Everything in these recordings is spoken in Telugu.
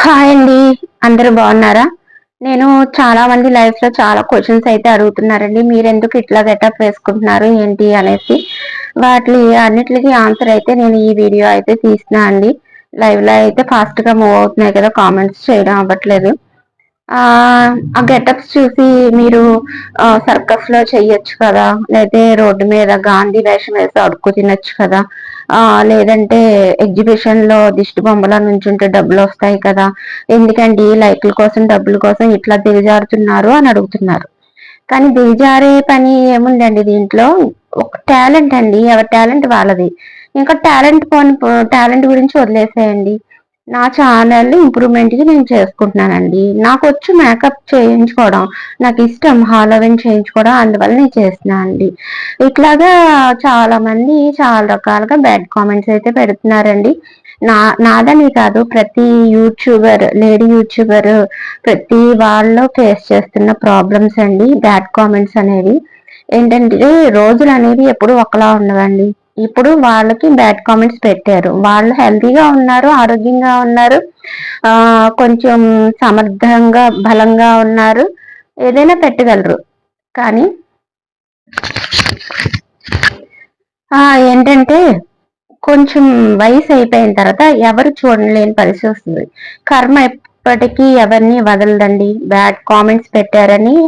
హాయ్ అండి. అందరూ బాగున్నారా? నేను చాలా మంది లైఫ్ లో చాలా క్వశ్చన్స్ అయితే అడుగుతున్నారండి. మీరెందుకు ఇట్లా గెటప్ వేసుకుంటున్నారు ఏంటి అనేసి. వాటి అన్నిటికి ఆన్సర్ అయితే నేను ఈ వీడియో అయితే తీస్తున్నా అండి. లైవ్ లో అయితే ఫాస్ట్ గా మూవ్ అవుతున్నాయి కదా, కామెంట్స్ చేయడం అవ్వట్లేదు. ఆ ఆ గెటప్స్ చూసి మీరు సర్కస్ లో చెయ్యొచ్చు కదా, లేదంటే రోడ్డు మీద గాంధీ వేషం వేసి అడుక్కు తినొచ్చు కదా, ఆ లేదంటే ఎగ్జిబిషన్ లో దిష్టి బొమ్మలా నుంచుంటే డబ్బులు వస్తాయి కదా, ఎందుకండి లైక్ల కోసం డబ్బుల కోసం ఇట్లా దిగజారుతున్నారు అని అడుగుతున్నారు. కానీ దిగజారే పని ఏముందండి దీంట్లో? ఒక టాలెంట్ అండి, ఎవరి టాలెంట్ వాళ్ళది. ఇంకా టాలెంట్ గురించి వదిలేసేయండి. నా ఛానల్ ఇంప్రూవ్మెంట్ కి నేను చేసుకుంటున్నానండి. నాకు వచ్చు మేకప్ చేయించుకోవడం, నాకు ఇష్టం హాలోవిన్ చేయించుకోవడం, అందువల్ల నేను చేస్తున్నా అండి. ఇట్లాగా చాలా మంది చాలా రకాలుగా బ్యాడ్ కామెంట్స్ అయితే పెడుతున్నారండి. నాదని కాదు, ప్రతి యూట్యూబర్, లేడీ యూట్యూబర్, ప్రతి వాళ్ళు ఫేస్ చేస్తున్న ప్రాబ్లమ్స్ అండి బ్యాడ్ కామెంట్స్ అనేవి. ఏంటంటే రోజులు అనేవి ఎప్పుడు ఒకలా ఉండవండి. ఇప్పుడు వాళ్ళకి బ్యాడ్ కామెంట్స్ పెట్టారు, వాళ్ళు హెల్తీగా ఉన్నారు, ఆరోగ్యంగా ఉన్నారు, ఆ కొంచెం సమర్థంగా బలంగా ఉన్నారు, ఏదైనా పెట్టగలరు. కానీ ఏంటంటే కొంచెం వయసు అయిపోయిన తర్వాత ఎవరు చూడలేని పరిస్థితి వస్తుంది. కర్మ ఎప్పటికీ ఎవరిని వదలదండి. బ్యాడ్ కామెంట్స్ పెట్టారని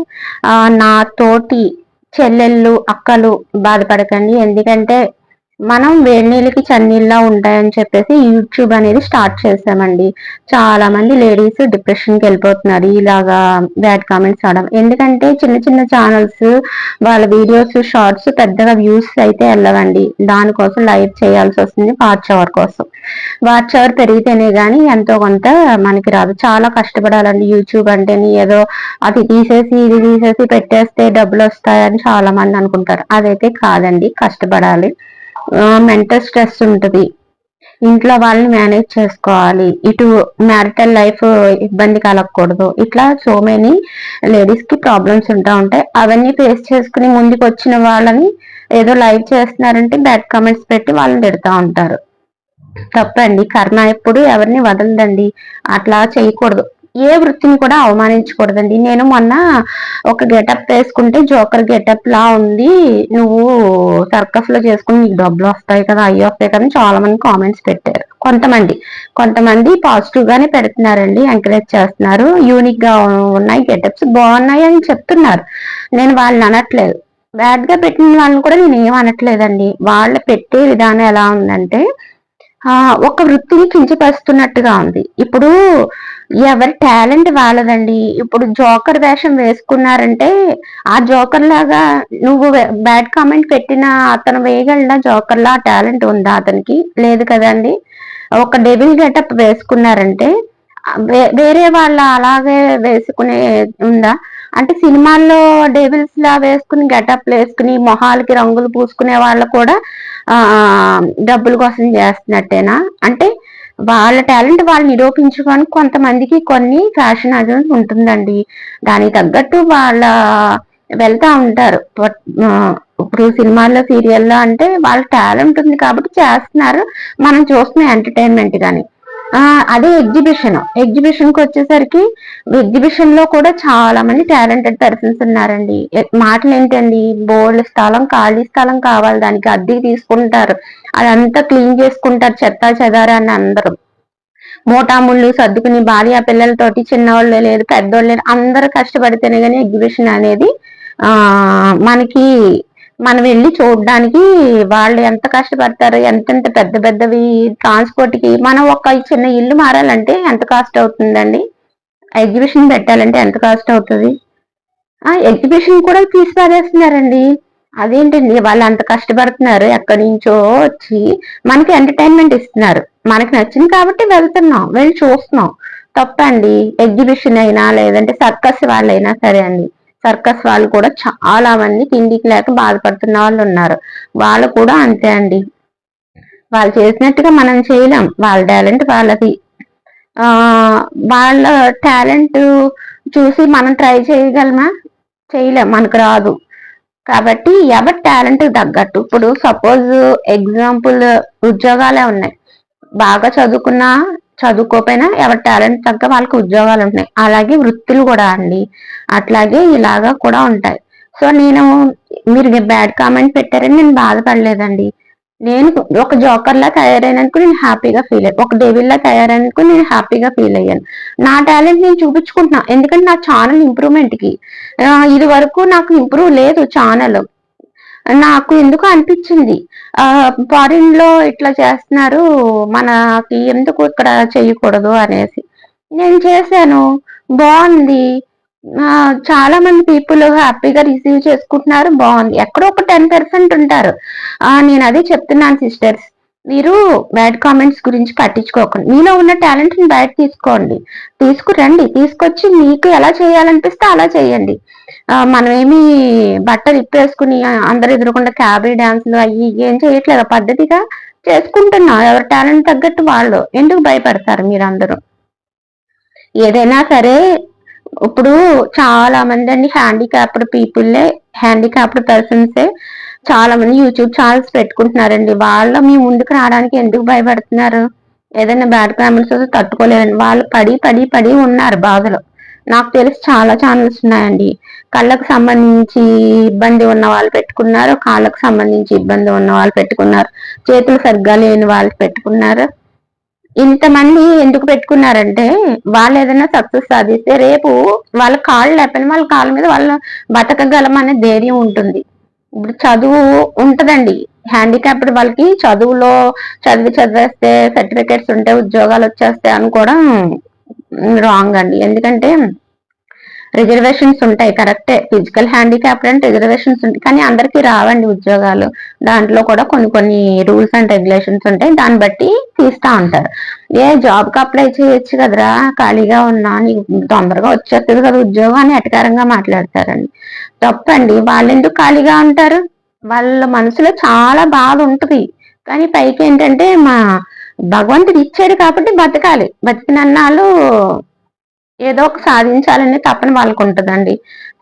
నా తోటి చెల్లెళ్ళు, అక్కలు బాధపడకండి. ఎందుకంటే మనం వేడి నీళ్ళకి చన్నీళ్ళ ఉంటాయని చెప్పేసి యూట్యూబ్ అనేది స్టార్ట్ చేసామండి. చాలా మంది లేడీస్ డిప్రెషన్ కి వెళ్ళిపోతున్నారు ఇలాగా బ్యాడ్ కామెంట్స్ అవడం. ఎందుకంటే చిన్న చిన్న ఛానల్స్ వాళ్ళ వీడియోస్ షార్ట్స్ పెద్దగా వ్యూస్ అయితే వెళ్ళవండి. దానికోసం లైవ్ చేయాల్సి వస్తుంది వాచ్ అవర్ కోసం. వాచ్ అవర్ పెరిగితేనే గానీ ఎంతో కొంత మనకి రాదు. చాలా కష్టపడాలండి యూట్యూబ్ అంటేని. ఏదో అది తీసేసి ఇది తీసేసి పెట్టేస్తే డబ్బులు వస్తాయని చాలా మంది అనుకుంటారు. అదైతే కాదండి, కష్టపడాలి. మెంటల్ స్ట్రెస్ ఉంటుంది, ఇంట్లో వాళ్ళని మేనేజ్ చేసుకోవాలి, ఇటు మ్యారిటల్ లైఫ్ ఇబ్బంది కలగకూడదు. ఇట్లా సో మెనీ లేడీస్ కి ప్రాబ్లమ్స్ ఉంటాయి. అవన్నీ ఫేస్ చేసుకుని ముందుకు వచ్చిన వాళ్ళని ఏదో లైవ్ చేస్తున్నారంటే బ్యాడ్ కామెంట్స్ పెట్టి వాళ్ళని తిడతా ఉంటారు. తప్పండి. కర్మ ఎప్పుడు ఎవరిని వదలదండి. అట్లా చేయకూడదు. ఏ వృత్తిని కూడా అవమానించకూడదండి. నేను మొన్న ఒక గెటప్ వేసుకుంటే జోకర్ గెటప్ లా ఉంది, నువ్వు సర్కస్ లో చేసుకుని నీకు డబ్బులు వస్తాయి కదా, అయ్యి వస్తాయి కదా, చాలా మంది కామెంట్స్ పెట్టారు. కొంతమంది పాజిటివ్ గానే పెడుతున్నారండి, ఎంకరేజ్ చేస్తున్నారు, యూనిక్ గా ఉన్నాయి గెటప్స్ బాగున్నాయి అని చెప్తున్నారు. నేను వాళ్ళని అనట్లేదు. బ్యాడ్ గా పెట్టిన వాళ్ళని కూడా నేను ఏం అనట్లేదండి. వాళ్ళు పెట్టే విధానం ఎలా ఉందంటే ఒక వృత్తిని కించపరుస్తున్నట్టుగా ఉంది. ఇప్పుడు ఎవరి టాలెంట్ వాళ్ళదండి. ఇప్పుడు జోకర్ వేషం వేసుకున్నారంటే ఆ జోకర్ లాగా నువ్వు బ్యాడ్ కామెంట్ పెట్టిన అతను వేయగలడా? జోకర్ లా టాలెంట్ ఉందా అతనికి? లేదు కదండి. ఒక డెవిల్ గెటప్ వేసుకున్నారంటే వేరే వాళ్ళ అలాగే వేసుకునే ఉందా? అంటే సినిమాల్లో డెవిల్స్ లా వేసుకుని గెటప్లు వేసుకుని మొహాలకి రంగులు పూసుకునే వాళ్ళు కూడా ఆ డబ్బుల కోసం చేస్తున్నట్టేనా? అంటే వాళ్ళ టాలెంట్ వాళ్ళు నిరూపించుకోవడానికి కొంతమందికి కొన్ని ఫ్యాషన్ అది ఉంటుందండి. దానికి తగ్గట్టు వాళ్ళ వెళ్తా ఉంటారు. ఇప్పుడు సినిమాల్లో, సీరియల్లో అంటే వాళ్ళ టాలెంట్ ఉంది కాబట్టి చేస్తున్నారు, మనం చూస్తున్న ఎంటర్టైన్మెంట్ గాని. అదే ఎగ్జిబిషన్ కి వచ్చేసరికి ఎగ్జిబిషన్ లో కూడా చాలా మంది టాలెంటెడ్ పర్సన్స్ ఉన్నారండి. మాటలు ఏంటండి, బోల్డ్ స్థలం, ఖాళీ స్థలం కావాలి, దానికి అద్దెకి తీసుకుంటారు, అదంతా క్లీన్ చేసుకుంటారు, చెత్త చెదారాన్ని అందరూ మోటాముళ్ళు సర్దుకుని భార్య పిల్లలతోటి, చిన్నవాళ్ళు లేదు పెద్దోళ్ళు లేదు, అందరూ కష్టపడితేనే కానీ ఎగ్జిబిషన్ అనేది మనకి మనం వెళ్ళి చూడడానికి వాళ్ళు ఎంత కష్టపడతారు, ఎంతెంత పెద్ద పెద్దవి ట్రాన్స్పోర్ట్ కి. మనం ఒక చిన్న ఇల్లు మారాలంటే ఎంత కాస్ట్ అవుతుందండి? ఎగ్జిబిషన్ పెట్టాలంటే ఎంత కాస్ట్ అవుతుంది? ఎగ్జిబిషన్ కూడా తీసి పారేస్తున్నారండి. అదేంటండి, వాళ్ళు అంత కష్టపడుతున్నారు, ఎక్కడి నుంచో వచ్చి మనకి ఎంటర్టైన్మెంట్ ఇస్తున్నారు. మనకి నచ్చింది కాబట్టి వెళ్తున్నాం, వెళ్ళి చూస్తున్నాం. తప్పండి. ఎగ్జిబిషన్ అయినా లేదంటే సర్కస్ వాళ్ళైనా సరే అండి. సర్కస్ వాళ్ళు కూడా చాలా మంది తిండికి లేక బాధపడుతున్న వాళ్ళు ఉన్నారు. వాళ్ళు కూడా అంతే అండి. వాళ్ళు చేసినట్టుగా మనం చేయలేం, వాళ్ళ టాలెంట్ వాళ్ళది. వాళ్ళ టాలెంట్ చూసి మనం ట్రై చేయగలమా? చేయలేం, మనకు రాదు. కాబట్టి ఎవరి టాలెంట్ తగ్గట్టు. ఇప్పుడు సపోజ్ ఎగ్జాంపుల్ ఉద్యోగాలే ఉన్నాయి. బాగా చదువుకున్న చదువుకోపోయినా ఎవరి టాలెంట్ తగ్గ వాళ్ళకి ఉద్యోగాలు ఉంటాయి. అలాగే వృత్తులు కూడా అండి అట్లాగే ఇలాగా కూడా ఉంటాయి. సో నేను మీరు బ్యాడ్ కామెంట్ పెట్టారని నేను బాధపడలేదండి. నేను ఒక జోకర్ లా తయారైనందుకు నేను హ్యాపీగా ఫీల్ అయ్యాను. ఒక డెవిల్ లా తయారైనందుకు నేను హ్యాపీగా ఫీల్ అయ్యాను. నా టాలెంట్ నేను చూపించుకుంటున్నా. ఎందుకంటే నా ఛానల్ ఇంప్రూవ్మెంట్ కి ఇది వరకు నాకు ఇంప్రూవ్ లేదు ఛానల్. నాకు ఎందుకు అనిపించింది ఫారిన్ లో ఇట్లా చేస్తున్నారు, మనకి ఎందుకు ఇక్కడ చేయకూడదు అనేసి నేను చేశాను. బాగుంది. చాలా మంది పీపుల్ హ్యాపీగా రిసీవ్ చేసుకుంటున్నారు. బాగుంది. ఎక్కడో ఒక 10% ఉంటారు. నేను అదే చెప్తున్నాను సిస్టర్స్, మీరు బ్యాడ్ కామెంట్స్ గురించి పట్టించుకోకండి. మీలో ఉన్న టాలెంట్ ని బయట తీసుకోండి, తీసుకురండి, తీసుకొచ్చి మీకు ఎలా చేయాలనిపిస్తే అలా చేయండి. మనం ఏమి బట్టలు ఇప్పేసుకుని అందరు ఎదురుకుండా క్యాబరీ డాన్సులు అవి ఏం చేయట్లేదు, పద్ధతిగా చేసుకుంటున్నా. ఎవరి టాలెంట్ తగ్గట్టు వాళ్ళు. ఎందుకు భయపడతారు మీరందరూ? ఏదైనా సరే ఇప్పుడు చాలా మంది అండి హ్యాండిక్యాప్డ్ పీపుల్లే, హ్యాండిక్యాప్డ్ పర్సన్సే చాలా మంది యూట్యూబ్ ఛానల్స్ పెట్టుకుంటున్నారండి. వాళ్ళు మీ ముందుకు రావడానికి ఎందుకు భయపడుతున్నారు? ఏదైనా బ్యాడ్ కామెంట్స్ వస్తే తట్టుకోలేరండి. వాళ్ళు పడి పడి పడి ఉన్నారు బాధలో. నాకు తెలిసి చాలా ఛానల్స్ ఉన్నాయండి. కళ్ళకు సంబంధించి ఇబ్బంది ఉన్న వాళ్ళు పెట్టుకున్నారు, కాళ్ళకు సంబంధించి ఇబ్బంది ఉన్న వాళ్ళు పెట్టుకున్నారు, చేతులు సరిగ్గా లేని వాళ్ళు పెట్టుకున్నారు. ఇంతమంది ఎందుకు పెట్టుకున్నారంటే వాళ్ళు ఏదైనా సక్సెస్ సాధిస్తే రేపు వాళ్ళ కాళ్ళు లేకపోయినా వాళ్ళ కాళ్ళ మీద వాళ్ళు బతకగలం అనే ధైర్యం ఉంటుంది. ఇప్పుడు చదువు ఉంటదండి, హ్యాండిక్యాప్డ్ వాళ్ళకి చదువులో చదివేస్తే సర్టిఫికేట్స్ ఉంటే ఉద్యోగాలు వచ్చేస్తాయి అనుకోవడం రాంగ్ అండి. ఎందుకంటే రిజర్వేషన్స్ ఉంటాయి, కరెక్టే. ఫిజికల్ హ్యాండిక్యాప్డ్ అంటే రిజర్వేషన్స్ ఉంటాయి, కానీ అందరికీ రావండి ఉద్యోగాలు. దాంట్లో కూడా కొన్ని కొన్ని రూల్స్ అండ్ రెగ్యులేషన్స్ ఉంటాయి, దాన్ని బట్టి తీస్తా ఉంటారు. జాబ్ కి అప్లై చేయొచ్చు కదరా, ఖాళీగా ఉన్నా, నీకు తొందరగా వచ్చేస్తుంది కదా ఉద్యోగం అని ఎటకారంగా మాట్లాడతారండి. తప్పండి. వాళ్ళు ఎందుకు ఖాళీగా ఉంటారు? వాళ్ళ మనసులో చాలా బాధ ఉంటుంది, కానీ పైకి ఏంటంటే భగవంతుడు ఇచ్చాడు కాబట్టి బతకాలి, బతికినన్నాళ్ళు ఏదో ఒక సాధించాలనే తపన వాళ్ళకు ఉంటుందండి.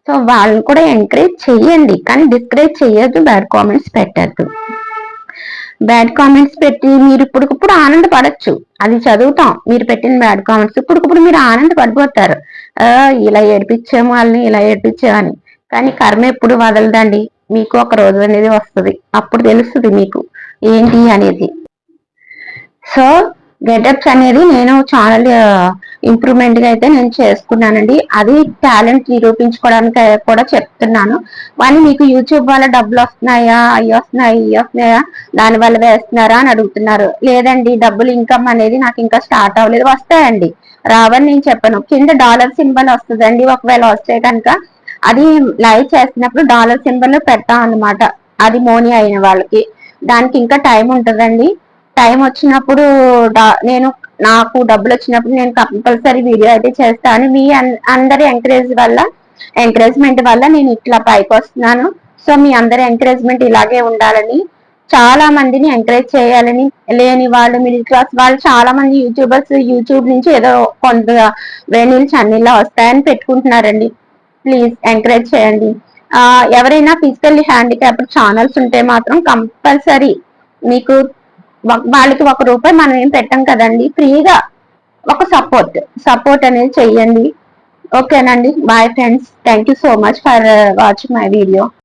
సో వాళ్ళని కూడా ఎంకరేజ్ చెయ్యండి, కానీ డిస్కరేజ్ చెయ్యొద్దు, బ్యాడ్ కామెంట్స్ పెట్టద్దు. బ్యాడ్ కామెంట్స్ పెట్టి మీరు ఇప్పుడుకిప్పుడు ఆనందపడచ్చు, అది చదువుతాం. మీరు పెట్టిన బ్యాడ్ కామెంట్స్ ఇప్పుడుకిప్పుడు మీరు ఆనందపడిపోతారు, ఇలా ఏడిపించాము వాళ్ళని, ఇలా ఏడిపించామని. కానీ కర్మ ఎప్పుడు వదలదండి. మీకు ఒక రోజు అనేది వస్తుంది, అప్పుడు తెలుస్తుంది మీకు ఏంటి అనేది. సో గెటప్స్ అనేది నేను ఛానల్ ఇంప్రూవ్మెంట్ గా అయితే నేను చేసుకున్నానండి. అది టాలెంట్ నిరూపించుకోవడానికి కూడా చెప్తున్నాను. కానీ మీకు యూట్యూబ్ వల్ల డబ్బులు వస్తున్నాయా, అవి వస్తున్నాయి, ఇవి వస్తున్నాయా, దాని వల్ల వేస్తున్నారా అని అడుగుతున్నారు. లేదండి, డబ్బులు ఇన్కమ్ అనేది నాకు ఇంకా స్టార్ట్ అవ్వలేదు. వస్తాయండి, రావని నేను చెప్పను. కింద డాలర్ సింబల్ వస్తుందండి. ఒకవేళ వస్తే కనుక అది లైవ్ చేస్తున్నప్పుడు డాలర్ సింబల్ పెడతాం అన్నమాట. అది మోనీ అయిన వాళ్ళకి. దానికి ఇంకా టైం ఉంటుందండి. టైం వచ్చినప్పుడు నేను నాకు డబ్బులు వచ్చినప్పుడు నేను కంపల్సరీ వీడియో అయితే చేస్తాను. మీ అందరి ఎంకరేజ్మెంట్ వల్ల నేను ఇట్లా పైకి వస్తున్నాను. సో మీ అందరి ఎంకరేజ్మెంట్ ఇలాగే ఉండాలని, చాలా మందిని ఎంకరేజ్ చేయాలని, లేని వాళ్ళు, మిడిల్ క్లాస్ వాళ్ళు చాలా మంది యూట్యూబర్స్ యూట్యూబ్ నుంచి ఏదో కొంత వేణీలు చన్నీలా వస్తాయని పెట్టుకుంటున్నారండి. ప్లీజ్ ఎంకరేజ్ చేయండి. ఎవరైనా ఫిజికల్లీ హ్యాండిక్యాప్డ్ ఛానల్స్ ఉంటే మాత్రం కంపల్సరీ మీకు వాళ్ళకి ₹1 మనం ఏం పెట్టాం కదండి, ఫ్రీగా ఒక సపోర్ట్ అనేది చెయ్యండి. ఓకేనండి. Bye friends. Thank you so much for watching my video.